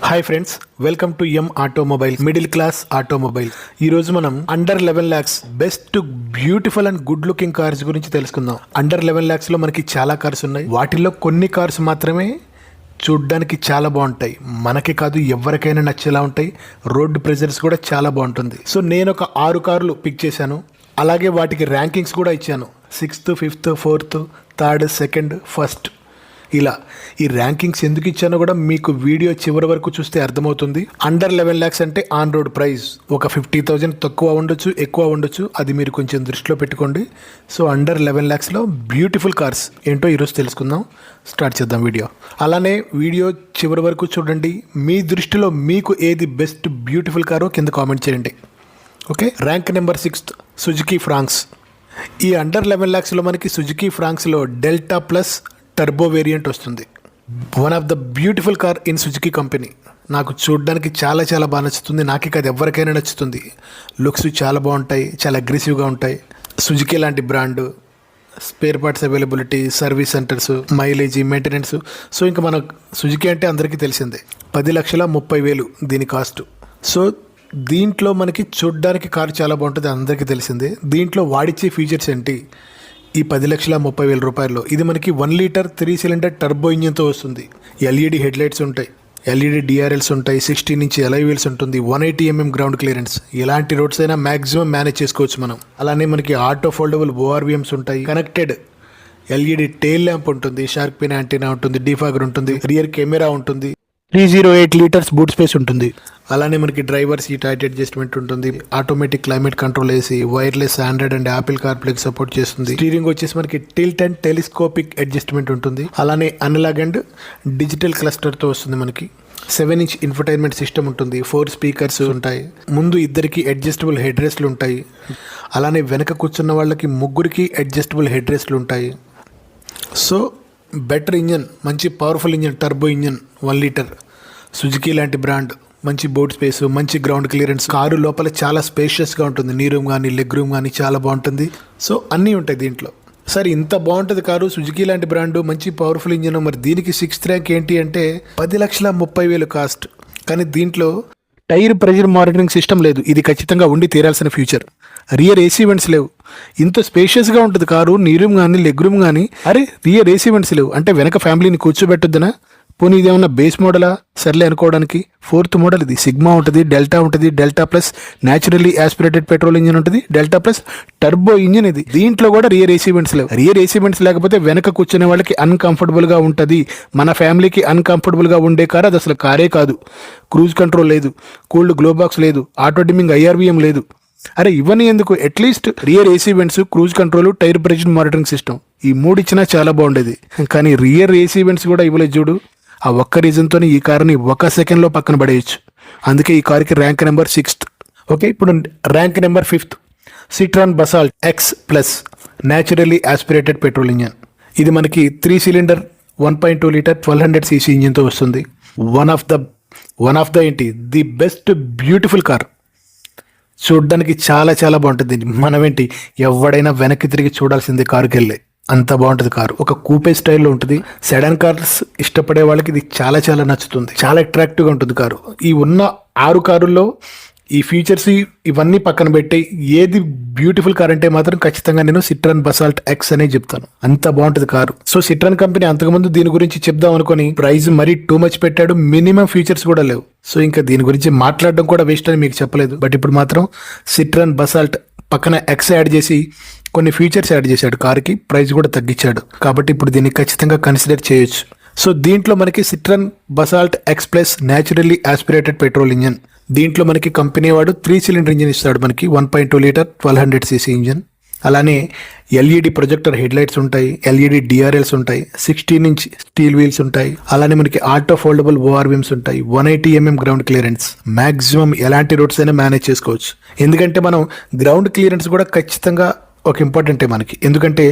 Hi friends, welcome to M automobile middle class automobile. ఈ రోజు మనం under 11 lakhs best beautiful and good looking cars గురించి తెలుసుకుందాం. Under 11 lakhs లో మనకి చాలా కార్స్ ఉన్నాయి. వాటిల్లో కొన్ని కార్స్ మాత్రమే చూడ్డానికి చాలా బాగుంటాయి. మనకి కాదు, ఎవరికైనా నచ్చేలా ఉంటాయి. రోడ్ ప్రెజెన్స్ కూడా చాలా బాగుంటుంది. సో నేను ఒక 6 కార్లు పిక్ చేశాను. అలాగే వాటికి ర్యాంకింగ్స్ కూడా ఇచ్చాను. 6th, 5th, 4th, 3rd, 2nd, 1st ఇలా. ఈ ర్యాంకింగ్స్ ఎందుకు ఇచ్చానో కూడా మీకు వీడియో చివరి వరకు చూస్తే అర్థమవుతుంది. అండర్ 11 lakhs అంటే ఆన్ రోడ్ ప్రైస్ ఒక 50,000 తక్కువ ఉండొచ్చు, ఎక్కువ ఉండొచ్చు. అది మీరు కొంచెం దృష్టిలో పెట్టుకోండి. సో అండర్ 11 lakhsలో బ్యూటిఫుల్ కార్స్ ఏంటో ఈరోజు తెలుసుకుందాం. స్టార్ట్ చేద్దాం వీడియో. అలానే వీడియో చివరి వరకు చూడండి. మీ దృష్టిలో మీకు ఏది బెస్ట్ బ్యూటిఫుల్ కారో కింద కామెంట్ చేయండి. Okay, rank number 6th Suzuki Fronx. ఈ అండర్ 11 lakhsలో మనకి సుజుకి ఫ్రాంక్స్లో డెల్టా ప్లస్ టర్బో వేరియంట్ వస్తుంది. One of the beautiful car in Suzuki company. నాకు చూడడానికి చాలా చాలా బాగా నచ్చుతుంది. నాకే కాదు, ఎవరికైనా నచ్చుతుంది. లుక్స్ చాలా బాగుంటాయి, చాలా అగ్రెసివ్గా ఉంటాయి. సుజుకి లాంటి brand, spare parts availability, service centres, mileage, maintenance. So ఇంకా మన సుజుకి అంటే అందరికీ తెలిసిందే. 10,30,000 దీని కాస్ట్. సో దీంట్లో మనకి చూడ్డానికి కారు చాలా బాగుంటుంది, అందరికీ తెలిసిందే. దీంట్లో వాడిచ్చే ఫీచర్స్ ఏంటి? ఈ 10,30,000 రూపాయల్లో ఇది మనకి 1 లీటర్ 3 cylinder టర్బో ఇంజిన్తో వస్తుంది. ఎల్ఈడి హెడ్లైట్స్ ఉంటాయి, ఎల్ఈడి డిఆర్ఎల్స్ ఉంటాయి, 16 inch alloy wheels ఉంటుంది, 180 mm గ్రౌండ్ క్లియరెన్స్. ఎలాంటి రోడ్స్ అయినా మ్యాక్సిమం మేనేజ్ చేసుకోవచ్చు మనం. అలానే మనకి ఆటో ఫోల్డబుల్ ఓఆర్విఎమ్స్ ఉంటాయి, కనెక్టెడ్ ఎల్ఈడి టెయిల్ ల్యాంప్ ఉంటుంది, షార్క్ పిన్ యాంటీనా ఉంటుంది, డిఫాగర్ ఉంటుంది, రియర్ కెమెరా ఉంటుంది, 308 liters బూట్ స్పేస్ ఉంటుంది. అలానే మనకి డ్రైవర్ సీట్ హైట్ అడ్జస్ట్మెంట్ ఉంటుంది, automatic climate control AC, wireless Android and Apple కార్ప్లేకి సపోర్ట్ చేస్తుంది. స్టీరింగ్ వచ్చేసి మనకి టిల్ట్ అండ్ టెలిస్కోపిక్ అడ్జస్ట్మెంట్ ఉంటుంది. అలానే అనలాగ్ అండ్ డిజిటల్ క్లస్టర్తో వస్తుంది. మనకి 7 inch ఇన్ఫర్టైన్మెంట్ సిస్టమ్ ఉంటుంది, 4 speakers ఉంటాయి. ముందు ఇద్దరికి అడ్జస్టబుల్ హెడ్ రెస్ట్లు ఉంటాయి. అలానే వెనక కూర్చున్న వాళ్ళకి ముగ్గురికి అడ్జస్టబుల్ హెడ్ రెస్ట్లు ఉంటాయి. సో బెటర్ ఇంజన్, మంచి powerful engine, turbo engine, 1 litre. Suzuki లాంటి బ్రాండ్, మంచి బోట్ స్పేస్, మంచి గ్రౌండ్ క్లియరెన్స్. కారు లోపల చాలా స్పేషియస్గా ఉంటుంది. నీ రూమ్ కానీ లెగ్ రూమ్ కానీ చాలా బాగుంటుంది. సో అన్నీ ఉంటాయి దీంట్లో. సరే, ఇంత బాగుంటుంది కారు, సుజుకి లాంటి బ్రాండ్, మంచి పవర్ఫుల్ ఇంజన్. మరి దీనికి 6th ర్యాంక్ ఏంటి అంటే 10,30,000 కాస్ట్. కానీ దీంట్లో టైర్ ప్రెషర్ మానిటరింగ్ సిస్టమ్ లేదు. ఇది ఖచ్చితంగా ఉండి తీరాల్సిన ఫ్యూచర్. రియర్ ఏసీ వెంట్స్ లేవు. ఇంత స్పేషియస్గా ఉంటుంది కారు, నీ రూమ్ కానీ లెగ్ రూమ్ కానీ. అరే, రియర్ ఏసీ వెంట్స్ లేవు అంటే వెనక ఫ్యామిలీని కూర్చోబెట్టొద్దునా? పోనీ ఇదేమన్నా బేస్ మోడలా? సర్లే అనుకోవడానికి. 4th మోడల్ ఇది. సిగ్మా ఉంటుంది, డెల్టా ఉంటుంది, delta plus naturally aspirated petrol engine ఉంటుంది, డెల్టా ప్లస్ టర్బో ఇంజిన్ ఇది. దీంట్లో కూడా రియర్ ఏసీ వెంట్స్ లేవు. రియర్ ఏసీ వెంట్స్ లేకపోతే వెనక కూర్చునే వాళ్ళకి అన్కంఫర్టబుల్గా ఉంటుంది. మన ఫ్యామిలీకి అన్కంఫర్టబుల్గా ఉండే కారు అది అసలు కారే కాదు. క్రూజ్ కంట్రోల్ లేదు, కూల్డ్ గ్లో బాక్స్ లేదు, ఆటో డిమ్మింగ్ IRVM లేదు. అరే, ఇవన్నీ ఎందుకు? At least rear AC vents, cruise control, tyre pressure monitoring system, ఈ 3 ఇచ్చినా చాలా బాగుండేది. కానీ రియర్ ఏసీ వెంట్స్ కూడా ఇవ్వలేదు చూడు. ఆ ఒక్క రీజన్తోనే ఈ కార్ని 1 సెకండ్లో పక్కన పడేయచ్చు. అందుకే ఈ కార్కి ర్యాంక్ నెంబర్ 6th. ఓకే, ఇప్పుడు rank number 5th Citroen basalt X+ naturally aspirated petrol engine. ఇది మనకి 3 cylinder 1.2 liter 1200 cc ఇంజిన్తో వస్తుంది. వన్ ఆఫ్ ద ఏంటి ది బెస్ట్ బ్యూటిఫుల్ కార్. చూడడానికి చాలా చాలా బాగుంటుంది. మనమేంటి, ఎవడైనా వెనక్కి తిరిగి చూడాల్సిందే కారుకి వెళ్ళి, అంత బాగుంటుంది కారు. ఒక కూపే స్టైల్లో ఉంటుంది. సెడాన్ కార్స్ ఇష్టపడే వాళ్ళకి ఇది చాలా చాలా నచ్చుతుంది. చాలా అట్రాక్టివ్గా ఉంటుంది కారు. ఈ ఉన్న 6 కారుల్లో ఈ ఫీచర్స్ ఇవన్నీ పక్కన పెట్టి ఏది బ్యూటిఫుల్ కార్ అంటే మాత్రం ఖచ్చితంగా నేను సిట్రాన్ బసాల్ట్ X అనే చెప్తాను. అంత బాగుంటుంది కారు. సో సిట్రాన్ కంపెనీ అంతకుముందు దీని గురించి చెప్దాం అనుకుని ప్రైస్ మరీ టూ మచ్ పెట్టాడు. మినిమం ఫీచర్స్ కూడా లేవు. సో ఇంకా దీని గురించి మాట్లాడడం కూడా వేస్ట్ అని మీకు చెప్పలేదు. బట్ ఇప్పుడు మాత్రం సిట్రాన్ బసాల్ట్ పక్కన X యాడ్ చేసి కొన్ని ఫీచర్స్ యాడ్ చేశాడు కార్కి. ప్రైస్ కూడా తగ్గించాడు. కాబట్టి ఇప్పుడు దీన్ని ఖచ్చితంగా కన్సిడర్ చేయొచ్చు. సో దీంట్లో మనకి Citroen basalt X+ naturally aspirated petrol engine. దీంట్లో మనకి కంపెనీ వాడు 3 cylinder ఇంజిన్ ఇస్తాడు. మనకి 1.2 liter 1200 cc ఇంజిన్. అలానే ఎల్ఈడి ప్రొజెక్టర్ హెడ్లైట్స్ ఉంటాయి, ఎల్ఈడి డిఆర్ఎల్స్ ఉంటాయి, 16 inch స్టీల్ వీల్స్ ఉంటాయి. అలానే మనకి ఆటో ఫోల్డబుల్ ఓఆర్విఎమ్స్ ఉంటాయి, 180 mm గ్రౌండ్ క్లియరెన్స్. మ్యాక్సిమం ఎలాంటి రోడ్స్ అయినా మేనేజ్ చేసుకోవచ్చు. ఎందుకంటే మనం గ్రౌండ్ క్లియరెన్స్ కూడా ఖచ్చితంగా ఒక ఇంపార్టెంటే మనకి. ఎందుకంటే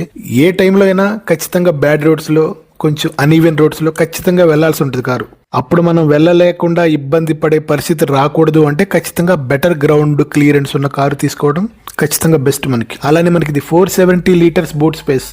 ఏ టైంలో అయినా ఖచ్చితంగా బ్యాడ్ రోడ్స్లో, కొంచెం అన్ఈవెన్ రోడ్స్లో ఖచ్చితంగా వెళ్లాల్సి ఉంటుంది కారు. అప్పుడు మనం వెళ్ళలేకుండా ఇబ్బంది పడే పరిస్థితి రాకూడదు అంటే ఖచ్చితంగా బెటర్ గ్రౌండ్ క్లియరెన్స్ ఉన్న కారు తీసుకోవడం ఖచ్చితంగా బెస్ట్ మనకి. అలానే మనకి ఇది 470 liters boot space,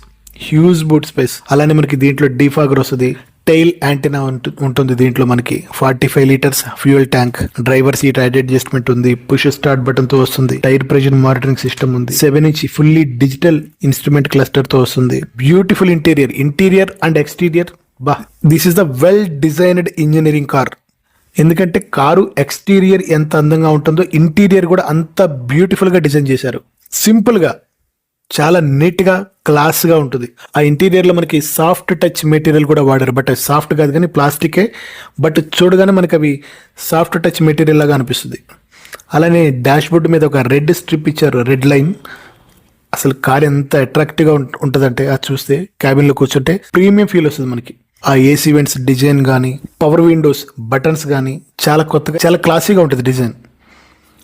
huge boot space. అలానే మనకి దీంట్లో డిఫాగర్ వస్తుంది, టైల్ యాంటీనా ఉంటుంది దీంట్లో మనకి. 45 litres fuel tank, driver seat height adjustment ఉంది, పుష్ స్టార్ట్ బటన్ తో వస్తుంది, టైర్ ప్రెషర్ మానిటరింగ్ సిస్టమ్ ఉంది, 7-inch fully digital instrument cluster తో వస్తుంది, beautiful interior and exterior. This is the well designed engineering car. ఎందుకంటే కారు ఎక్స్టీరియర్ ఎంత అందంగా ఉంటుందో ఇంటీరియర్ కూడా అంత బ్యూటిఫుల్ గా డిజైన్ చేశారు. సింపుల్ గా, చాలా నీట్ గా, క్లాస్ గా ఉంటుంది. ఆ ఇంటీరియర్ లో మనకి సాఫ్ట్ టచ్ మెటీరియల్ కూడా వాడారు. బట్ సాఫ్ట్ కాదు కానీ ప్లాస్టికే, బట్ చూడగానే మనకి అవి సాఫ్ట్ టచ్ మెటీరియల్ లాగా అనిపిస్తుంది. అలానే డాష్ బోర్డ్ మీద ఒక రెడ్ స్ట్రిప్ ఇచ్చారు, రెడ్ లైన్. అసలు కార్ ఎంత అట్రాక్టివ్ గా ఉంటుందంటే అది చూస్తే, క్యాబిన్ లో కూర్చుంటే ప్రీమియం ఫీల్ వస్తుంది మనకి. ఆ ఏసీ వెంట్స్ డిజైన్ కానీ, పవర్ విండోస్ బటన్స్ కానీ చాలా కొత్తగా, చాలా క్లాసీగా ఉంటుంది డిజైన్.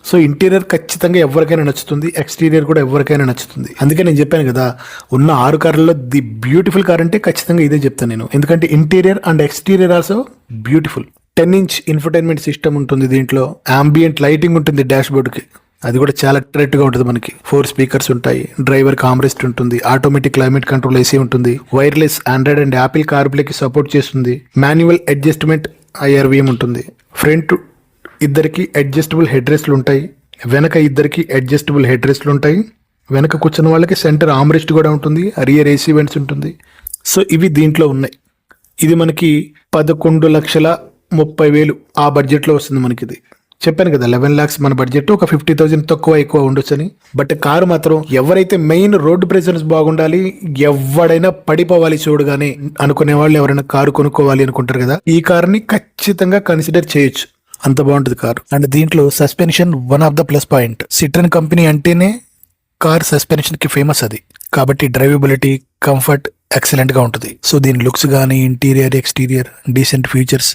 సో ఇంటీరియర్ ఖచ్చితంగా ఎవరికైనా నచ్చుతుంది, ఎక్స్టీరియర్ కూడా ఎవరికైనా నచ్చుతుంది. అందుకే నేను చెప్పాను కదా, ఉన్న 6 కార్లలో ది బ్యూటిఫుల్ కార్ అంటే ఖచ్చితంగా ఇదే చెప్తాను నేను. ఎందుకంటే interior and exterior also beautiful. 10-inch infotainment system ఉంటుంది దీంట్లో, అంబియంట్ లైటింగ్ ఉంటుంది డాష్ బోర్డ్కి, అది కూడా చాలా అట్రాక్ట్ గా ఉంటుంది మనకి. 4 స్పీకర్స్ ఉంటాయి, డ్రైవర్ ఆర్మ్రెస్ట్ ఉంటుంది, ఆటోమేటిక్ క్లైమేట్ కంట్రోల్ ఏసీ ఉంటుంది, wireless Android and Apple CarPlay కి సపోర్ట్ చేస్తుంది, మాన్యువల్ అడ్జస్ట్మెంట్ IRVM ఉంటుంది, ఫ్రంట్ ఇద్దరికి అడ్జస్టబుల్ హెడ్ రెస్ట్లు ఉంటాయి, వెనక ఇద్దరికి అడ్జస్టబుల్ హెడ్ రెస్ట్లు ఉంటాయి, వెనక కూర్చున్న వాళ్ళకి సెంటర్ ఆర్మ్రెస్ట్ కూడా ఉంటుంది, రియర్ ఏసీ వెంట్స్ ఉంటుంది. సో ఇవి దీంట్లో ఉన్నాయి. ఇది మనకి 11,30,000 ఆ బడ్జెట్ లో వస్తుంది మనకి. ఇది చెప్పాను కదా 11 lakhs మన బడ్జెట్, ఒక 50,000 తక్కువ ఎక్కువ ఉండొచ్చు అని. బట్ కారు మాత్రం ఎవరైతే మెయిన్ రోడ్డు ప్రెజెన్స్ బాగుండాలి, ఎవడైనా పడిపోవాలి చూడగానే అనుకునే వాళ్ళు ఎవరైనా కారు కొనుక్కోవాలి అనుకుంటారు కదా, ఈ కార్ని ఖచ్చితంగా కన్సిడర్ చేయొచ్చు. అంత బాగుంటుంది కారు. అండ్ దీంట్లో suspension one of the plus point. Citroën company అంటేనే కార్ సస్పెన్షన్ కి ఫేమస్ అది, కాబట్టి డ్రైవబిలిటీ, కంఫర్ట్ ఎక్సలెంట్ గా ఉంటుంది. సో దీని లుక్స్ కానీ, interior, exterior, decent features,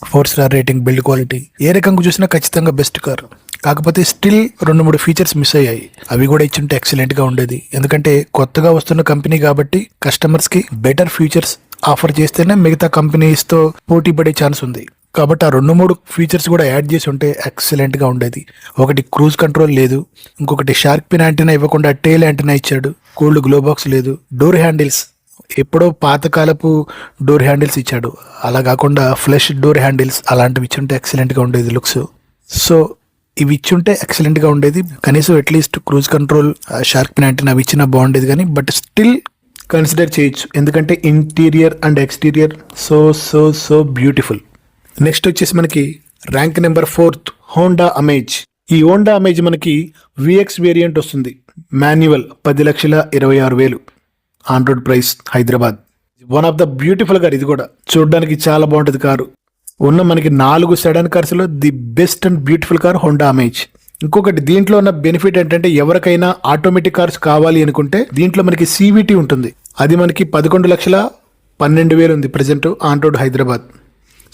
4 star rating, build quality, ఏ రకంగా చూసినా ఖచ్చితంగా బెస్ట్ కార్. కాకపోతే స్టిల్ 2-3 ఫీచర్స్ మిస్ అయ్యాయి. అవి కూడా ఇచ్చుంటే ఎక్సలెంట్ గా ఉండేది. ఎందుకంటే కొత్తగా వస్తున్న కంపెనీ కాబట్టి కస్టమర్స్ కి బెటర్ ఫీచర్స్ ఆఫర్ చేస్తేనే మిగతా కంపెనీస్ తో పోటీ పడే ఛాన్స్ ఉంది. కాబట్టి ఆ 2-3 ఫీచర్స్ కూడా యాడ్ చేసి ఉంటే ఎక్సలెంట్ గా ఉండేది. ఒకటి క్రూజ్ కంట్రోల్ లేదు, ఇంకొకటి షార్క్ పిన్ యాంటీనా ఇవ్వకుండా టైల్ యాంటీనా ఇచ్చాడు, కోల్డ్ గ్లో బాక్స్ లేదు, డోర్ హ్యాండిల్స్ ఎప్పుడో పాతకాలపు డోర్ హ్యాండిల్స్ ఇచ్చాడు, అలా కాకుండా ఫ్లష్ డోర్ హ్యాండిల్స్ అలాంటివి ఇచ్చుంటే ఎక్సలెంట్ గా ఉండేది లుక్స్. సో ఇవి ఇచ్చుంటే ఎక్సలెంట్ గా ఉండేది. కనీసం at least cruise control, shark pin antenna అవి ఇచ్చినా బాగుండేది కానీ, బట్ స్టిల్ కన్సిడర్ చేయొచ్చు. ఎందుకంటే interior and exterior so so so beautiful. Next వచ్చేసి మనకి ర్యాంక్ నెంబర్ 4 హోండా అమేజ్. ఈ హోండా అమేజ్ మనకి VX వేరియంట్ వస్తుంది, manual, 10,26,000 on road price, Hyderabad. One of the beautiful car ఇది కూడా, చూడడానికి చాలా బాగుంటుంది కారు. ఉన్న మనకి 4 సెడాన్ కార్స్ లో the best and beautiful car Honda amaze. ఇంకొకటి దీంట్లో ఉన్న బెనిఫిట్ ఏంటంటే, ఎవరికైనా ఆటోమేటిక్ కార్స్ కావాలి అనుకుంటే దీంట్లో మనకి CVT ఉంటుంది. అది మనకి 11,12,000 ఉంది present on road Hyderabad.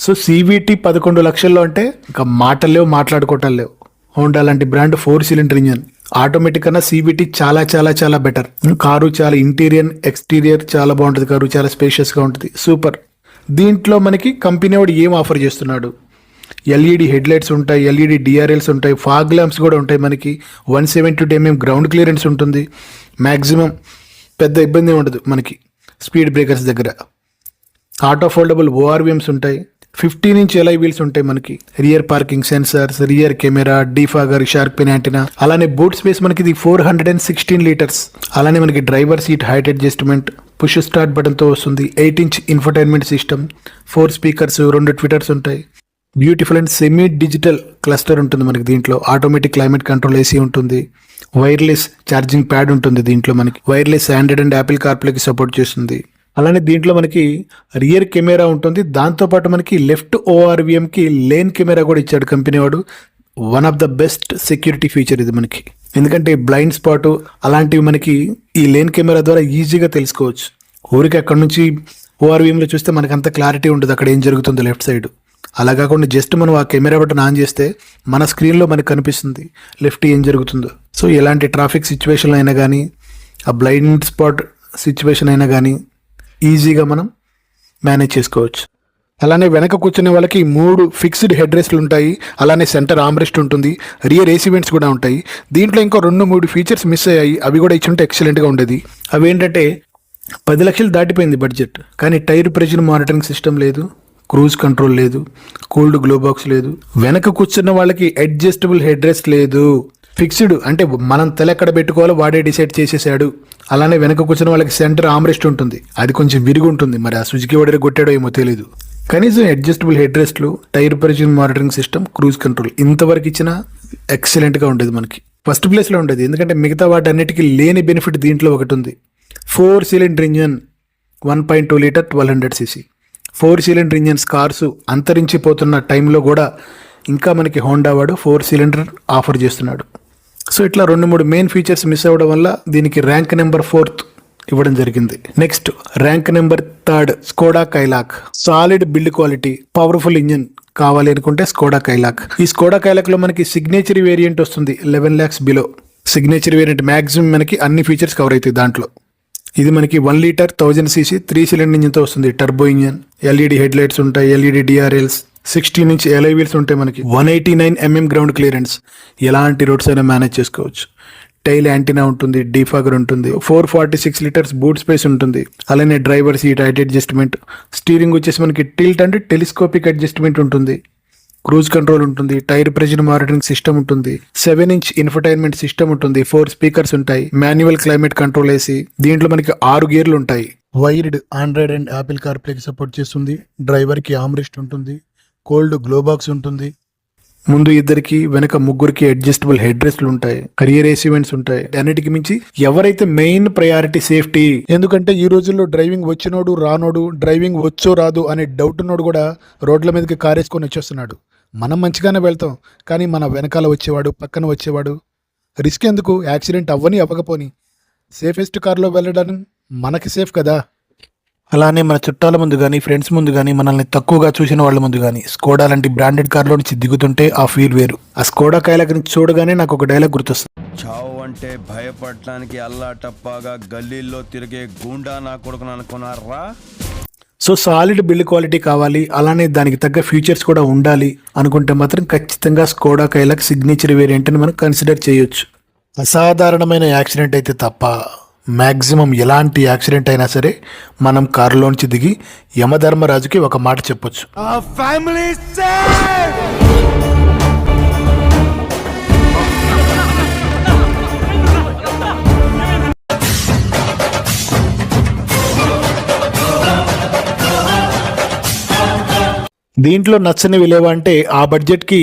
So CVT 11 లక్షల్లో అంటే ఇంకా మాటలు లేవు, మాట్లాడుకోవటం లేవు. హోండా లాంటి బ్రాండ్ 4 సిలిండర్ ఇంజన్, ఆటోమేటిక్ కన్నా CVT చాలా చాలా చాలా బెటర్. కారు చాలా ఇంటీరియర్, ఎక్స్టీరియర్ చాలా బాగుంటుంది, కారు చాలా స్పేషియస్ గా ఉంటుంది, సూపర్. దీంట్లో మనకి కంపెనీ వాడు ఏం ఆఫర్ చేస్తున్నాడు, LED హెడ్ లైట్స్ ఉంటాయి, LED DRLs ఉంటాయి, ఫాగ్ ల్యాంప్స్ కూడా ఉంటాయి మనకి, 172 mm గ్రౌండ్ క్లియరెన్స్ ఉంటుంది, మ్యాక్సిమం పెద్ద ఇబ్బంది ఉండదు మనకి స్పీడ్ బ్రేకర్స్ దగ్గర. ఆటో ఫోల్డబుల్ ORVMs ఉంటాయి, 15-inch alloy wheels ఉంటాయి మనకి, rear parking sensors, rear camera, defogger, shark pin antenna. అలానే బూట్ స్పేస్ మనకి ఇది 416 లీటర్స్. అలానే మనకి driver seat height adjustment, push start button తో వస్తుంది, 8-inch infotainment system, 4 speakers, 2 tweeters ఉంటాయి, beautiful and semi digital cluster ఉంటుంది మనకి దీంట్లో, ఆటోమేటిక్ క్లైమేట్ కంట్రోల్ ఏసీ ఉంటుంది, వైర్లెస్ ఛార్జింగ్ ప్యాడ్ ఉంటుంది దీంట్లో మనకి, వైర్లెస్ ఆండ్రాయిడ్ అండ్ యాపిల్ కార్ప్లేకి సపోర్ట్ చేస్తుంది. అలానే దీంట్లో మనకి రియర్ కెమెరా ఉంటుంది, దాంతోపాటు మనకి లెఫ్ట్ ORVM కి లేన్ కెమెరా కూడా ఇచ్చాడు కంపెనీ వాడు. One of the best security feature ఇది మనకి, ఎందుకంటే బ్లైండ్ స్పాట్ అలాంటివి మనకి ఈ లేన్ కెమెరా ద్వారా ఈజీగా తెలుసుకోవచ్చు. ఊరికి అక్కడ నుంచి ORVM లో చూస్తే మనకు అంత క్లారిటీ ఉంటుంది అక్కడ ఏం జరుగుతుందో లెఫ్ట్ సైడ్. అలా కాకుండా జస్ట్ మనం ఆ కెమెరా బటన్ ఆన్ చేస్తే మన స్క్రీన్లో మనకు కనిపిస్తుంది లెఫ్ట్ ఏం జరుగుతుందో. సో ఎలాంటి ట్రాఫిక్ సిచ్యువేషన్లో అయినా కానీ, ఆ బ్లైండ్ స్పాట్ సిచ్యువేషన్ అయినా కానీ ఈజీగా మనం మేనేజ్ చేసుకోవచ్చు. అలానే వెనక కూర్చునే వాళ్ళకి 3 ఫిక్స్డ్ హెడ్ రెస్ట్లు ఉంటాయి, అలానే సెంటర్ ఆర్మ్రెస్ట్ ఉంటుంది, రియర్ ఏసీ వెంట్స్ కూడా ఉంటాయి. దీంట్లో ఇంకో 2-3 ఫీచర్స్ మిస్ అయ్యాయి, అవి కూడా ఇచ్చుంటే ఎక్సలెంట్గా ఉండేది. అవి ఏంటంటే 10 లక్షలు దాటిపోయింది బడ్జెట్. కానీ టైర్ ప్రెషర్ మానిటరింగ్ సిస్టమ్ లేదు, క్రూజ్ కంట్రోల్ లేదు, కూల్డ్ గ్లో బాక్స్ లేదు, వెనక కూర్చున్న వాళ్ళకి అడ్జస్టబుల్ హెడ్ రెస్ట్ లేదు. ఫిక్స్డ్ అంటే మనం తల ఎక్కడ పెట్టుకోవాలో వాడే డిసైడ్ చేసేసాడు. అలానే వెనక కూర్చున్న వాళ్ళకి సెంటర్ ఆమ్రెస్ట్ ఉంటుంది, అది కొంచెం విరిగి ఉంటుంది. మరి ఆ సుజుకి వాడే కొట్టాడో ఏమో తెలియదు. కనీసం అడ్జస్టబుల్ హెడ్ రెస్ట్లు, tyre pressure monitoring system, cruise control ఇంతవరకు ఇచ్చినా ఎక్సలెంట్గా ఉండేది. మనకి ఫస్ట్ ప్లేస్లో ఉండేది. ఎందుకంటే మిగతా వాటి అన్నిటికీ లేని బెనిఫిట్ దీంట్లో ఒకటి ఉంది. 4 cylinder engine, 1.2 litre 1200cc. 4 cylinder engines cars అంతరించిపోతున్న టైంలో కూడా ఇంకా మనకి హోండా వాడు 4 సిలిండర్ ఆఫర్ చేస్తున్నాడు. సో ఇట్లా 2-3 మెయిన్ ఫీచర్స్ మిస్ అవ్వడం వల్ల దీనికి ర్యాంక్ నెంబర్ 4th ఇవ్వడం జరిగింది. Next rank number 3 Skoda Kylaq. Solid build quality, powerful engine కావాలి అనుకుంటే స్కోడా కైలాక్. ఈ స్కోడా కైలాక్ లో మనకి సిగ్నేచర్ వేరియంట్ వస్తుంది 11 lakhs below. Signature variant maximum మనకి అన్ని ఫీచర్స్ కవర్ అవుతాయి దాంట్లో. ఇది మనకి 1 లీటర్ 1000cc 3 సిలిండర్ ఇంజిన్తో వస్తుంది. Turbo engine, LED head lights ఉంటాయి, LED DRLs, 16 inch alloy wheels ఉంటాయి మనకి, 189 mm గ్రౌండ్ క్లియరెన్స్. ఎలాంటి రోడ్స్ అయినా మేనేజ్ చేసుకోవచ్చు. టైల్ యాంటీనా ఉంటుంది, డీఫాగర్ ఉంటుంది, 446 లీటర్స్ బూట్ స్పేస్ ఉంటుంది. అలానే driver seat height adjustment, steering వచ్చేసి మనకి టిల్ట్ అంటే టెలిస్కోపిక్ అడ్జస్ట్మెంట్ ఉంటుంది, క్రూజ్ కంట్రోల్ ఉంటుంది, టైర్ ప్రెషర్ మానిటరింగ్ సిస్టమ్ ఉంటుంది, 7 ఇంచ్ ఇన్ఫర్టైన్మెంట్ సిస్టమ్ ఉంటుంది, 4 స్పీకర్స్ ఉంటాయి, మాన్యువల్ క్లైమేట్ కంట్రోల్ ఏసీ. దీంట్లో మనకి 6 గేర్లు ఉంటాయి. వైర్డ్ ఆండ్రాయిడ్ అండ్ యాపిల్ కార్ప్లేకి సపోర్ట్ చేస్తుంది. డ్రైవర్ కి ఆమ్రెస్ట్ ఉంటుంది, కోల్డ్ గ్లో బాక్స్ ఉంటుంది. ముందు ఇద్దరికి, వెనక ముగ్గురికి అడ్జస్టబుల్ హెడ్ రెస్ట్లు ఉంటాయి, రియర్ ఏసీ వెంట్స్ ఉంటాయి. అన్నిటికి మించి ఎవరైతే మెయిన్ ప్రయారిటీ సేఫ్టీ. ఎందుకంటే ఈ రోజుల్లో డ్రైవింగ్ వచ్చినోడు రానోడు, డ్రైవింగ్ వచ్చో రాదు అనే డౌట్ ఉన్నోడు కూడా రోడ్ల మీదకి కారేసుకొని వచ్చేస్తున్నాడు. మనం మంచిగానే వెళ్తాం, కానీ మన వెనకాల వచ్చేవాడు, పక్కన వచ్చేవాడు రిస్క్ ఎందుకు? యాక్సిడెంట్ అవ్వని అవ్వకపోని సేఫెస్ట్ కార్లో వెళ్ళడం మనకి సేఫ్ కదా. అలానే మన చుట్టాల ముందు కానీ, ఫ్రెండ్స్ ముందు కానీ, మనల్ని తక్కువగా చూసిన వాళ్ళ ముందు కానీ స్కోడా లాంటి బ్రాండెడ్ కార్లో నుంచి దిగుతుంటే ఆ ఫీల్ వేరు. ఆ స్కోడా కైలాక్ నుంచి చూడగానే నాకు ఒక డైలాగ్ గుర్తొస్తుంది. చావు అంటే భయపడటానికి అల్లా టప్పాగా గల్లీల్లో తిరిగే గూండా నా కొడుకుని అనుకున్నారా? సో సాలిడ్ బిల్డ్ క్వాలిటీ కావాలి, అలానే దానికి తగ్గ ఫీచర్స్ కూడా ఉండాలి అనుకుంటే మాత్రం ఖచ్చితంగా స్కోడా కైలాక్ సిగ్నేచర్ వేరియంట్ని మనం కన్సిడర్ చేయొచ్చు. అసాధారణమైన యాక్సిడెంట్ అయితే తప్ప మ్యాక్సిమం ఎలాంటి యాక్సిడెంట్ అయినా సరే మనం కారులోంచి దిగి యమధర్మరాజుకి ఒక మాట చెప్పొచ్చు. దీంట్లో నచ్చనివి లేవా అంటే ఆ బడ్జెట్కి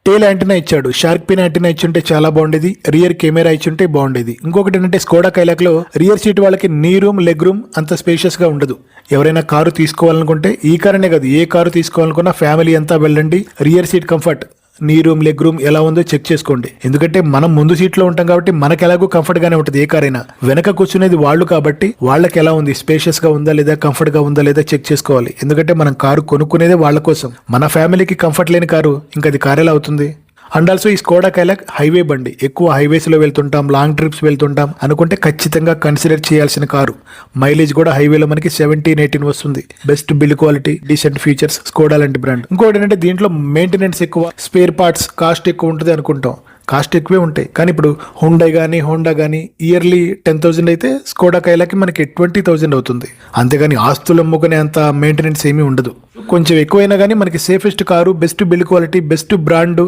టేల్ యాంటీనా ఇచ్చాడు, షార్క్ పిన్ యాంటీనా ఇచ్చుంటే చాలా బాగుండేది, రియర్ కెమెరా ఇచ్చుంటే బాగుండేది. ఇంకొకటి ఏంటంటే స్కోడా కైలాక్ లో రియర్ సీట్ వాళ్ళకి నీ రూమ్, లెగ్ రూమ్ అంత స్పేషియస్ గా ఉండదు. ఎవరైనా కారు తీసుకోవాలనుకుంటే, ఈ కారునే కాదు ఏ కారు తీసుకోవాలనుకున్నా ఫ్యామిలీ అంతా వెళ్ళండి, రియర్ సీట్ కంఫర్ట్, నీ రూమ్, లెగ్ రూమ్ ఎలా ఉందో చెక్ చేసుకోండి. ఎందుకంటే మనం ముందు సీట్లో ఉంటాం కాబట్టి మనకు ఎలాగో కంఫర్ట్ గానే ఉంటుంది ఏ కారైనా. వెనక కూర్చునేది వాళ్ళు కాబట్టి వాళ్ళకి ఎలా ఉంది, స్పేషియస్ గా ఉందా లేదా, కంఫర్ట్ గా ఉందా లేదా చెక్ చేసుకోవాలి. ఎందుకంటే మనం కారు కొనుక్కునేదే వాళ్ళ కోసం. మన ఫ్యామిలీకి కంఫర్ట్ లేని కారు ఇంకా అది కారు ఎలా అవుతుంది? అండ్ ఆల్సో ఈ స్కోడా కైలాక్ హైవే బండి, ఎక్కువ హైవేస్ లో వెళ్తుంటాం, లాంగ్ ట్రిప్స్ వెళ్తుంటాం అనుకుంటే ఖచ్చితంగా కన్సిడర్ చేయాల్సిన కారు. మైలేజ్ కూడా హైవేలో మనకి 17-18 వస్తుంది. Best build quality, decent features, Skoda లాంటి బ్రాండ్. ఇంకోటి ఏంటంటే దీంట్లో మెయింటెనెన్స్ ఎక్కువ, స్పేర్ పార్ట్స్ కాస్ట్ ఎక్కువ ఉంటుంది అనుకుంటాం. కాస్ట్ ఎక్కువే ఉంటాయి, కానీ ఇప్పుడు హోండా కానీ ఇయర్లీ 10,000 అయితే స్కోడా కైలాకి మనకి 20,000 అవుతుంది. అంతేగాని ఆస్తులు అమ్ముకునే అంత మెయింటెనెన్స్ ఏమీ ఉండదు. కొంచెం ఎక్కువైనా కానీ మనకి safest car, best build quality, best brand,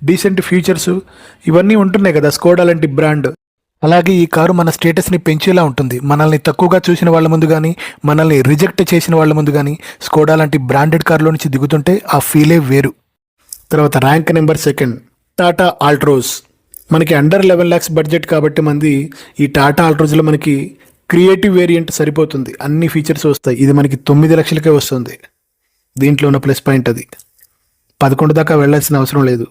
decent features ఇవన్నీ ఉంటున్నాయి కదా స్కోడా లాంటి బ్రాండ్. అలాగే ఈ కారు మన స్టేటస్ని పెంచేలా ఉంటుంది. మనల్ని తక్కువగా చూసిన వాళ్ళ ముందు కానీ, మనల్ని రిజెక్ట్ చేసిన వాళ్ళ ముందు కానీ స్కోడా లాంటి బ్రాండెడ్ కారులో నుంచి దిగుతుంటే ఆ ఫీలే వేరు. తర్వాత ర్యాంక్ నెంబర్ 2 టాటా ఆల్ట్రోస్. మనకి అండర్ 11 lakhs బడ్జెట్ కాబట్టి మంది ఈ టాటా ఆల్ట్రోస్లో మనకి క్రియేటివ్ వేరియంట్ సరిపోతుంది, అన్ని ఫీచర్స్ వస్తాయి. ఇది మనకి 9 లక్షలకే వస్తుంది. దీంట్లో ఉన్న ప్లస్ పాయింట్ అది. 11 దాకా వెళ్ళాల్సిన అవసరం లేదు.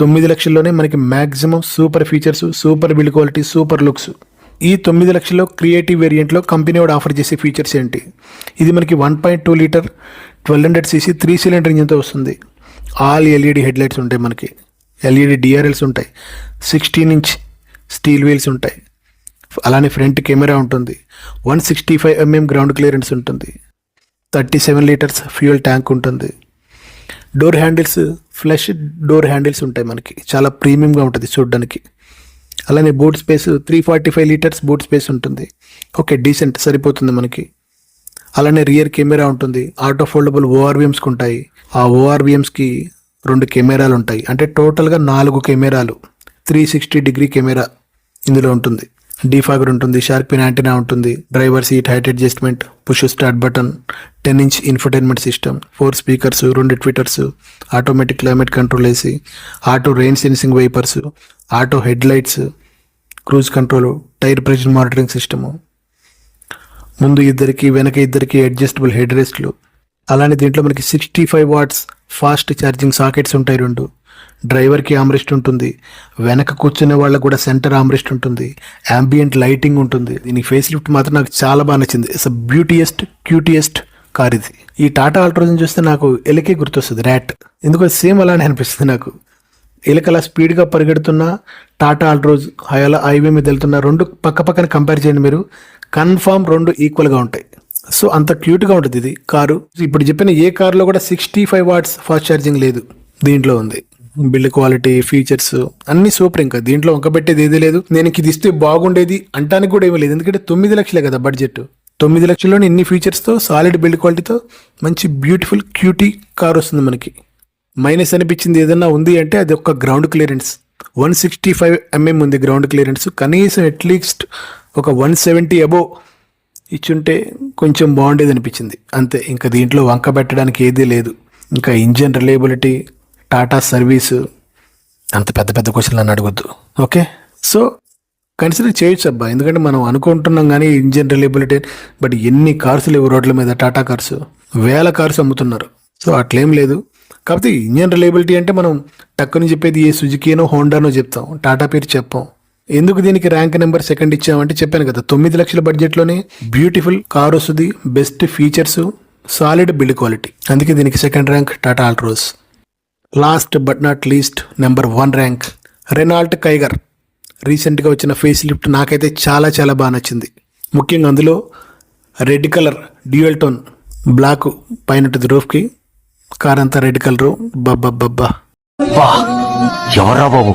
9 లక్షల్లోనే మనకి maximum super features, super build quality, super looks. ఈ 9 లక్షల్లో క్రియేటివ్ వేరియంట్లో కంపెనీ వాడు ఆఫర్ చేసే ఫీచర్స్ ఏంటి? ఇది మనకి 1.2 లీటర్ 1200cc 3 సిలిండర్ ఇంజిన్తో వస్తుంది. ఆల్ ఎల్ఈడి హెడ్ లైట్స్ ఉంటాయి మనకి, ఎల్ఈడి డిఆర్ఎల్స్ ఉంటాయి, 16 ఇంచ్ స్టీల్ వీల్స్ ఉంటాయి. అలానే ఫ్రంట్ కెమెరా ఉంటుంది, 165 mm గ్రౌండ్ క్లియరెన్స్ ఉంటుంది, 37 లీటర్స్ ఫ్యూయల్ ట్యాంక్ ఉంటుంది. Door handles flush door handles ఉంటాయి మనకి, చాలా ప్రీమియంగా ఉంటుంది చూడడానికి. అలానే boot space 345 litres boot space ఉంటుంది. ఓకే, డీసెంట్ సరిపోతుంది మనకి. అలానే రియర్ కెమెరా ఉంటుంది. ఆటో ఫోల్డబుల్ ఓఆర్విఎమ్స్కి ఉంటాయి. ఆ ఓఆర్విఎమ్స్కి 2 కెమెరాలు ఉంటాయి. అంటే టోటల్గా 4 కెమెరాలు. 360 డిగ్రీ కెమెరా ఇందులో ఉంటుంది. డీఫాగర్ ఉంటుంది, షార్క్ పిన్ యాంటీనా ఉంటుంది, driver seat height adjustment, push start button, 10-inch infotainment system, 4 speakers, 2 tweeters, automatic climate control AC, auto rain sensing wipers, auto head lights, cruise control, tyre pressure monitoring system, ముందు ఇద్దరికి వెనక ఇద్దరికి adjustable head రెస్ట్లు. అలానే దీంట్లో మనకి 65 watts fast charging sockets ఉంటాయి 2. డ్రైవర్కి armrest ఉంటుంది, వెనక కూర్చునే వాళ్ళకు కూడా సెంటర్ ఆమ్రెస్ట్ ఉంటుంది, యాంబియంట్ లైటింగ్ ఉంటుంది. దీనికి ఫేస్ లిఫ్ట్ మాత్రం నాకు చాలా బాగా నచ్చింది. ఇట్స్ బ్యూటియెస్ట్ క్యూటియెస్ట్ కార్ ఇది. ఈ టాటా ఆల్ట్రోజ్ని చూస్తే నాకు ఎలకే గుర్తొస్తుంది, ర్యాట్. ఎందుకంటే సేమ్ అలానే అనిపిస్తుంది నాకు. ఎలకలా స్పీడ్గా పరిగెడుతున్న టాటా ఆల్ట్రోజ్ హైవే మీద వెళ్తున్న 2 పక్క పక్కన కంపేర్ చేయండి మీరు, కన్ఫామ్ 2 ఈక్వల్గా ఉంటాయి. సో అంత క్యూట్గా ఉంటుంది ఇది కారు. ఇప్పుడు చెప్పిన ఏ కారులో కూడా 65 వాట్స్ ఫాస్ట్ ఛార్జింగ్ లేదు, దీంట్లో ఉంది. బిల్డ్ క్వాలిటీ, ఫీచర్స్ అన్ని సూపర్. ఇంకా దీంట్లో పెట్టేది ఏదీ లేదు. నేను ఇది ఇస్తే బాగుండేది అంటానికి కూడా ఏమీ లేదు, ఎందుకంటే 9 లక్షలే కదా బడ్జెట్. 9 లక్షల్లోనే ఇన్ని ఫీచర్స్తో, సాలిడ్ బిల్డ్ క్వాలిటీతో మంచి బ్యూటిఫుల్ క్యూటీ కార్ వస్తుంది మనకి. మైనస్ అనిపించింది ఏదన్నా ఉంది అంటే అది ఒక గ్రౌండ్ క్లియరెన్స్. 165 mm ఉంది గ్రౌండ్ క్లియరెన్స్. కనీసం అట్లీస్ట్ ఒక 170 అబోవ్ ఇచ్చుంటే కొంచెం బాగుండేది అనిపించింది అంతే. ఇంకా దీంట్లో వంక పెట్టడానికి ఏదీ లేదు. ఇంకా ఇంజన్ రిలయబిలిటీ, టాటా సర్వీసు, అంత పెద్ద పెద్ద క్వశ్చన్లు అని అడగొద్దు. ఓకే, సో కన్సిడర్ చేయొచ్చు అబ్బా, ఎందుకంటే మనం అనుకుంటున్నాం కానీ ఇంజన్ రిలయబిలిటీ. బట్ ఎన్ని కార్స్ లేవు రోడ్ల మీద, టాటా కార్స్ 1000 కార్స్ అమ్ముతున్నారు. సో అట్లేం లేదు. కాకపోతే ఇంజన్ రిలయబిలిటీ అంటే మనం టక్కుని చెప్పేది ఏ సుజుకీనో హోండానో చెప్తాం, టాటా పేరు చెప్పాం. ఎందుకు దీనికి ర్యాంక్ నెంబర్ 2 ఇచ్చామంటే చెప్పాను కదా, 9 లక్షల బడ్జెట్లోనే బ్యూటిఫుల్ కార్ వస్తుంది, best features, solid build quality. అందుకే దీనికి 2nd rank Tata Altroz. Last but not least number 1 rank Renault Kiger. రీసెంట్గా వచ్చిన ఫేస్ లిఫ్ట్ నాకైతే చాలా చాలా బాగా నచ్చింది. ముఖ్యంగా అందులో red colour dual tone black పైన ఉంటుంది రూఫ్కి, కార్ అంతా రెడ్ కలరు. బబ్బా ఎవరా బాబు,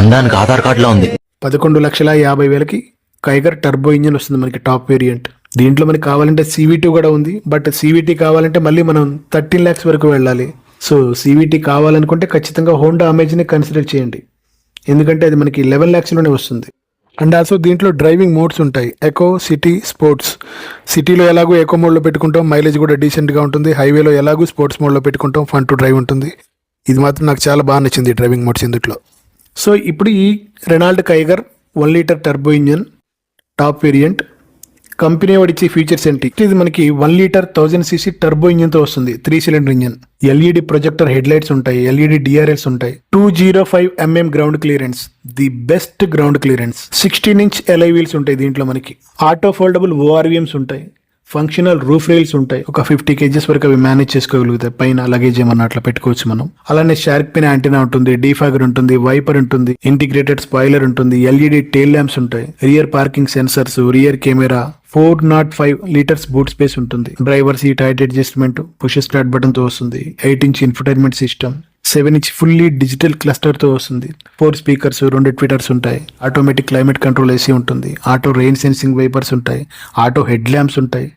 అందానికి ఆధార్ కార్డులో ఉంది. 11,50,000కి కైగర్ టర్బో ఇంజిన్ వస్తుంది మనకి, టాప్ వేరియంట్. దీంట్లో మనకి కావాలంటే CVT కూడా ఉంది. బట్ CVT కావాలంటే మళ్ళీ మనం 13 lakhs వరకు వెళ్ళాలి. సో CVT కావాలనుకుంటే ఖచ్చితంగా హోండా అమేజ్ని కన్సిడర్ చేయండి, ఎందుకంటే అది మనకి 11 lakhsలోనే వస్తుంది. అండ్ ఆల్సో దీంట్లో డ్రైవింగ్ మోడ్స్ ఉంటాయి, ఎకో, సిటీ, స్పోర్ట్స్. సిటీలో ఎలాగో ఎకో మోడ్లో పెట్టుకుంటాం, మైలేజ్ కూడా డీసెంట్గా ఉంటుంది. హైవేలో ఎలాగో స్పోర్ట్స్ మోడ్లో పెట్టుకుంటాం, ఫన్ టు డ్రైవ్ ఉంటుంది. ఇది మాత్రం నాకు చాలా బాగా నచ్చింది డ్రైవింగ్ మోడ్స్ ఇందులో. సో ఇప్పుడు ఈ Renault Kiger 1 litre turbo engine top variant. Company వాడిచ్చే ఫీచర్స్ ఏంటి? ఇది మనకి 1 లీటర్ 1000cc టర్బో ఇంజన్తో వస్తుంది, 3 cylinder engine. LED projector head lights ఉంటాయి, LED DRLs ఉంటాయి. 205 mm ground clearance, the best ground clearance. 16-inch alloy wheels ఉంటాయి దీంట్లో మనకి. ఆటో ఫోల్డబుల్ ORVMs ఉంటాయి, ఫంక్షనల్ రూఫ్ రైల్స్ ఉంటాయి. ఒక 50 kgs వరకు అవి మేనేజ్ చేసుకోగలుగుతాయి, పైన లగేజ్ ఏమన్నా అట్లా పెట్టుకోవచ్చు మనం. అలానే షార్క్ పిన్ యాంటీనా ఉంటుంది, డీఫాగర్ ఉంటుంది, వైపర్ ఉంటుంది, ఇంటిగ్రేటెడ్ స్పాయిలర్ ఉంటుంది, LED టెయిల్ ల్యాంప్స్ ఉంటాయి, rear parking sensors, rear camera, 405 litres boot space ఉంటుంది. Driver seat height adjustment, push start button తో వస్తుంది. 8-inch infotainment system, 7-inch fully digital cluster తో వస్తుంది. 4 స్పీకర్స్, 2 ట్విటర్స్ ఉంటాయి. ఆటోమేటిక్ క్లైమేట్ కంట్రోల్ ఏసీ ఉంటుంది. Auto rain sensing wipers ఉంటాయి. Auto head lamps ఉంటాయి.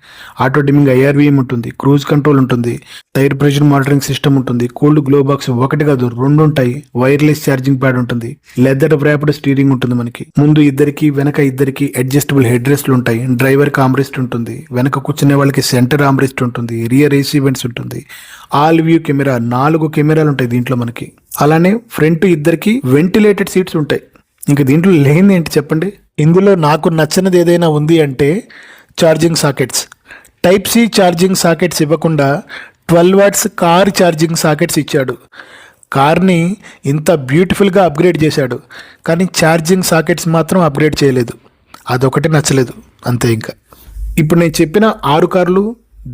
Auto dimming IRVM ఉంటుంది. క్రూజ్ కంట్రోల్ ఉంటుంది. టైర్ ప్రెషర్ మానిటరింగ్ సిస్టమ్ ఉంటుంది. కూల్డ్ గ్లో బాక్స్ 1 కాదు 2 ఉంటాయి. వైర్లెస్ ఛార్జింగ్ ప్యాడ్ ఉంటుంది. లెదర్ వ్రాప్డ్ స్టీరింగ్ ఉంటుంది మనకి. ముందు ఇద్దరికి వెనక ఇద్దరికి అడ్జస్టబుల్ హెడ్ రెస్ట్లు ఉంటాయి. డ్రైవర్ కి ఆమ్రెస్ట్ ఉంటుంది. వెనక కూర్చునే వాళ్ళకి సెంటర్ ఆమ్రెస్ట్ ఉంటుంది. రియర్ ఏసీ వెంట్స్ ఉంటుంది. ఆల్ వ్యూ కెమెరా, 4 కెమెరాలు ఉంటాయి దీంట్లో మనకి. అలానే ఫ్రంట్ ఇద్దరికి వెంటిలేటెడ్ సీట్స్ ఉంటాయి. ఇంకా దీంట్లో లేనిది ఏంటి చెప్పండి? ఇందులో నాకు నచ్చినది ఏదైనా ఉంది అంటే charging sockets. Type-C charging sockets ఇవ్వకుండా 12 watts కార్ ఛార్జింగ్ సాకెట్స్ ఇచ్చాడు. కార్ని ఇంత బ్యూటిఫుల్గా అప్గ్రేడ్ చేశాడు, కానీ ఛార్జింగ్ సాకెట్స్ మాత్రం అప్గ్రేడ్ చేయలేదు. అదొకటి నచ్చలేదు అంతే. ఇంకా ఇప్పుడు నేను చెప్పిన 6 కార్లు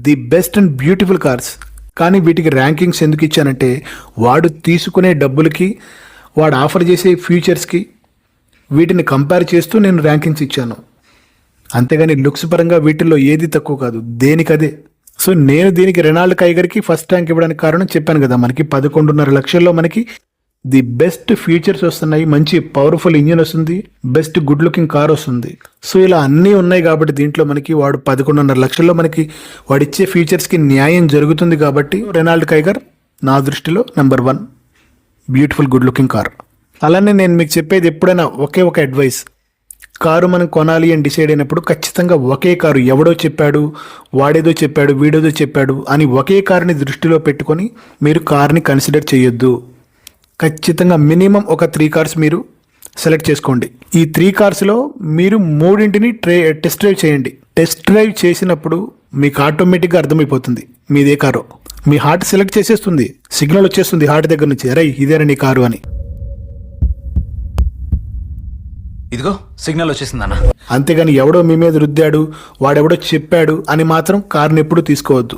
the best and beautiful cars. కానీ వీటికి ర్యాంకింగ్స్ ఎందుకు ఇచ్చానంటే వాడు తీసుకునే డబ్బులకి, వాడు ఆఫర్ చేసే ఫీచర్స్కి వీటిని కంపేర్ చేస్తూ నేను ర్యాంకింగ్స్ ఇచ్చాను. అంతేగాని లుక్స్ పరంగా వీటిల్లో ఏది తక్కువ కాదు, దేనికదే. సో నేను దీనికి రెనాల్డ్ కైగర్కి ఫస్ట్ ర్యాంక్ ఇవ్వడానికి కారణం చెప్పాను కదా, మనకి 11.5 లక్షల్లో మనకి ది బెస్ట్ ఫీచర్స్ వస్తున్నాయి, మంచి పవర్ఫుల్ ఇంజిన్ వస్తుంది, బెస్ట్ గుడ్ లుకింగ్ కార్ వస్తుంది. సో ఇలా అన్నీ ఉన్నాయి కాబట్టి దీంట్లో మనకి వాడు 11.5 లక్షల్లో మనకి వాడిచ్చే ఫీచర్స్కి న్యాయం జరుగుతుంది కాబట్టి రెనాల్డ్ కైగర్ నా దృష్టిలో number 1 beautiful good looking car. అలానే నేను మీకు చెప్పేది ఎప్పుడైనా ఒకే ఒక అడ్వైస్, కారు మనం కొనాలి అని డిసైడ్ అయినప్పుడు ఖచ్చితంగా ఒకే కారు, ఎవడో చెప్పాడు, వాడేదో చెప్పాడు, వీడేదో చెప్పాడు అని ఒకే కారుని దృష్టిలో పెట్టుకొని మీరు కార్ని కన్సిడర్ చేయొద్దు. ఖచ్చితంగా మినిమం ఒక 3 కార్స్ మీరు సెలెక్ట్ చేసుకోండి. ఈ 3 కార్స్లో మీరు 3ని టెస్ట్ డ్రైవ్ చేయండి. టెస్ట్ డ్రైవ్ చేసినప్పుడు మీకు ఆటోమేటిక్గా అర్థమైపోతుంది మీదే కారు. మీ హార్ట్ సెలెక్ట్ చేసేస్తుంది, సిగ్నల్ వచ్చేస్తుంది హార్ట్ దగ్గర నుంచి, అరే ఇదేరా నీ కారు అని. ఇదిగో సిగ్నల్ వచ్చేసింది అన్న. అంతేగాని ఎవడో మీ మీద రుద్దాడు, వాడెవడో చెప్పాడు అని మాత్రం కార్ని ఎప్పుడూ తీసుకోవద్దు.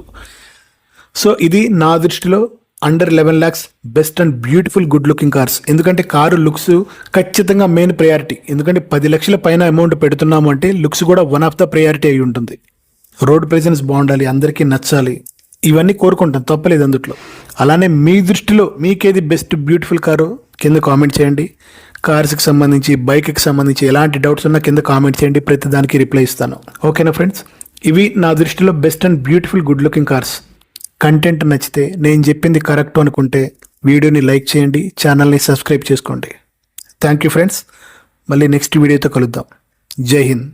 సో ఇది నా దృష్టిలో under 11 lakhs best and beautiful good looking cars. ఎందుకంటే కారు లుక్స్ ఖచ్చితంగా మెయిన్ ప్రయారిటీ. ఎందుకంటే 10 లక్షల పైన అమౌంట్ పెడుతున్నాము అంటే లుక్స్ కూడా వన్ ఆఫ్ ద ప్రయారిటీ అయి ఉంటుంది. రోడ్ ప్రెజెన్స్ బాగుండాలి, అందరికీ నచ్చాలి, ఇవన్నీ కోరుకుంటాం, తప్పలేదు అందుట్లో. అలానే మీ దృష్టిలో మీకేది బెస్ట్ బ్యూటిఫుల్ కారు కింద కామెంట్ చేయండి. కార్స్కి సంబంధించి, బైక్కి సంబంధించి ఎలాంటి డౌట్స్ ఉన్నా కింద కామెంట్ చేయండి, ప్రతి దానికి రిప్లై ఇస్తాను. ఓకేనా ఫ్రెండ్స్, ఇవి నా దృష్టిలో best and beautiful good looking cars. Content నచ్చితే, నేను చెప్పింది కరెక్ట్ అనుకుంటే వీడియోని లైక్ చేయండి, ఛానల్ని సబ్స్క్రైబ్ చేసుకోండి. థ్యాంక్ యూ ఫ్రెండ్స్, మళ్ళీ నెక్స్ట్ వీడియోతో కలుద్దాం. జై హింద్.